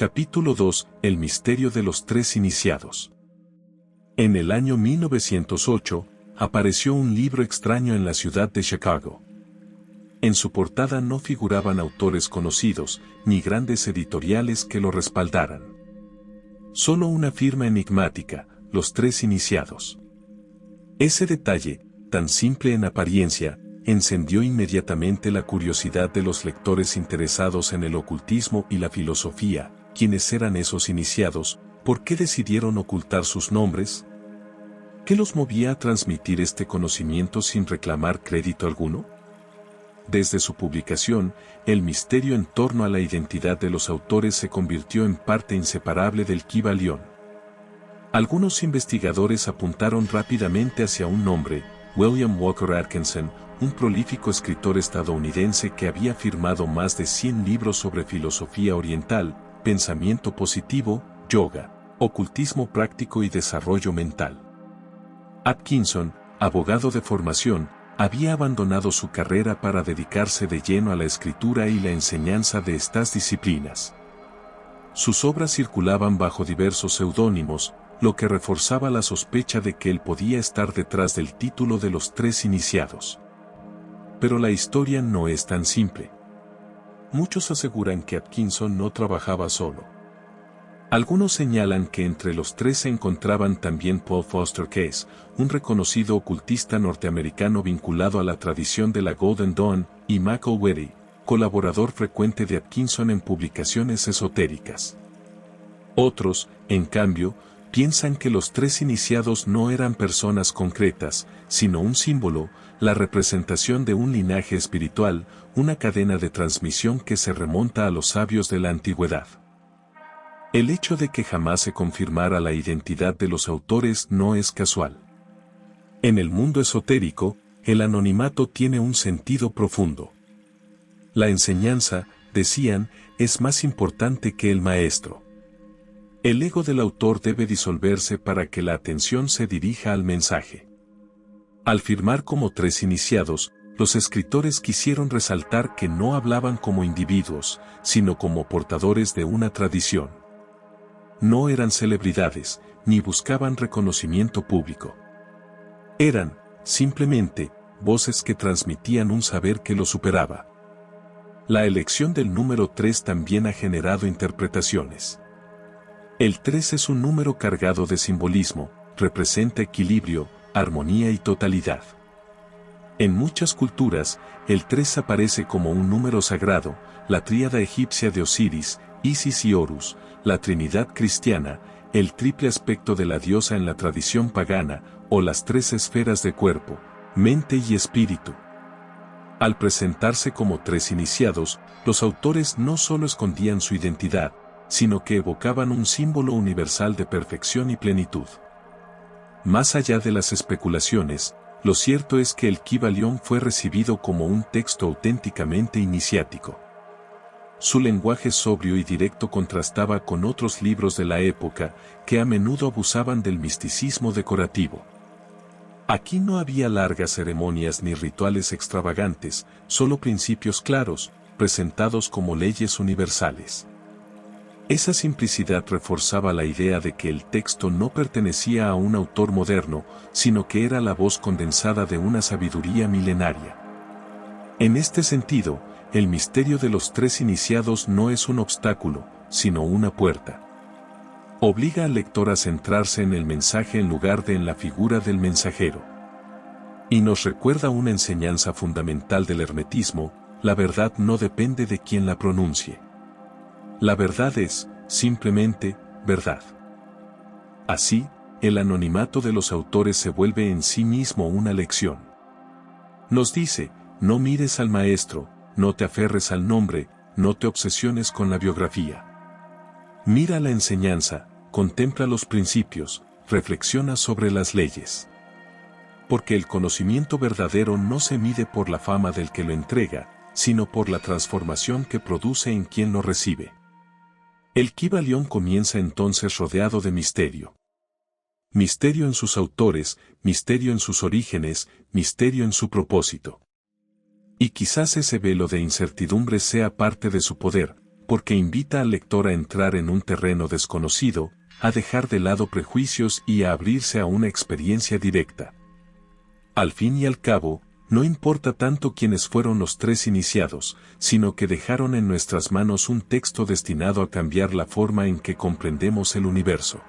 Capítulo 2. El misterio de los tres iniciados. En el año 1908, apareció un libro extraño en la ciudad de Chicago. En su portada no figuraban autores conocidos, ni grandes editoriales que lo respaldaran. Solo una firma enigmática, los tres iniciados. Ese detalle, tan simple en apariencia, encendió inmediatamente la curiosidad de los lectores interesados en el ocultismo y la filosofía. ¿Quiénes eran esos iniciados? ¿Por qué decidieron ocultar sus nombres? ¿Qué los movía a transmitir este conocimiento sin reclamar crédito alguno? Desde su publicación, el misterio en torno a la identidad de los autores se convirtió en parte inseparable del Kybalión. Algunos investigadores apuntaron rápidamente hacia un nombre, William Walker Atkinson, un prolífico escritor estadounidense que había firmado más de 100 libros sobre filosofía oriental, pensamiento positivo, yoga, ocultismo práctico y desarrollo mental. Atkinson, abogado de formación, había abandonado su carrera para dedicarse de lleno a la escritura y la enseñanza de estas disciplinas. Sus obras circulaban bajo diversos seudónimos, lo que reforzaba la sospecha de que él podía estar detrás del título de los tres iniciados. Pero la historia no es tan simple. Muchos aseguran que Atkinson no trabajaba solo. Algunos señalan que entre los tres se encontraban también Paul Foster Case, un reconocido ocultista norteamericano vinculado a la tradición de la Golden Dawn, y Michael Whitty, colaborador frecuente de Atkinson en publicaciones esotéricas. Otros, en cambio, piensan que los tres iniciados no eran personas concretas, sino un símbolo, la representación de un linaje espiritual, una cadena de transmisión que se remonta a los sabios de la antigüedad. El hecho de que jamás se confirmara la identidad de los autores no es casual. En el mundo esotérico, el anonimato tiene un sentido profundo. La enseñanza, decían, es más importante que el maestro. El ego del autor debe disolverse para que la atención se dirija al mensaje. Al firmar como tres iniciados, los escritores quisieron resaltar que no hablaban como individuos, sino como portadores de una tradición. No eran celebridades, ni buscaban reconocimiento público. Eran, simplemente, voces que transmitían un saber que lo superaba. La elección del número 3 también ha generado interpretaciones. El 3 es un número cargado de simbolismo, representa equilibrio, armonía y totalidad. En muchas culturas, el 3 aparece como un número sagrado, la tríada egipcia de Osiris, Isis y Horus, la Trinidad cristiana, el triple aspecto de la diosa en la tradición pagana, o las tres esferas de cuerpo, mente y espíritu. Al presentarse como tres iniciados, los autores no solo escondían su identidad, sino que evocaban un símbolo universal de perfección y plenitud. Más allá de las especulaciones, lo cierto es que el Kybalión fue recibido como un texto auténticamente iniciático. Su lenguaje sobrio y directo contrastaba con otros libros de la época, que a menudo abusaban del misticismo decorativo. Aquí no había largas ceremonias ni rituales extravagantes, solo principios claros, presentados como leyes universales. Esa simplicidad reforzaba la idea de que el texto no pertenecía a un autor moderno, sino que era la voz condensada de una sabiduría milenaria. En este sentido, el misterio de los tres iniciados no es un obstáculo, sino una puerta. Obliga al lector a centrarse en el mensaje en lugar de en la figura del mensajero. Y nos recuerda una enseñanza fundamental del hermetismo: la verdad no depende de quien la pronuncie. La verdad es, simplemente, verdad. Así, el anonimato de los autores se vuelve en sí mismo una lección. Nos dice: no mires al maestro, no te aferres al nombre, no te obsesiones con la biografía. Mira la enseñanza, contempla los principios, reflexiona sobre las leyes. Porque el conocimiento verdadero no se mide por la fama del que lo entrega, sino por la transformación que produce en quien lo recibe. El Kybalión comienza entonces rodeado de misterio. Misterio en sus autores, misterio en sus orígenes, misterio en su propósito. Y quizás ese velo de incertidumbre sea parte de su poder, porque invita al lector a entrar en un terreno desconocido, a dejar de lado prejuicios y a abrirse a una experiencia directa. Al fin y al cabo, no importa tanto quiénes fueron los tres iniciados, sino que dejaron en nuestras manos un texto destinado a cambiar la forma en que comprendemos el universo.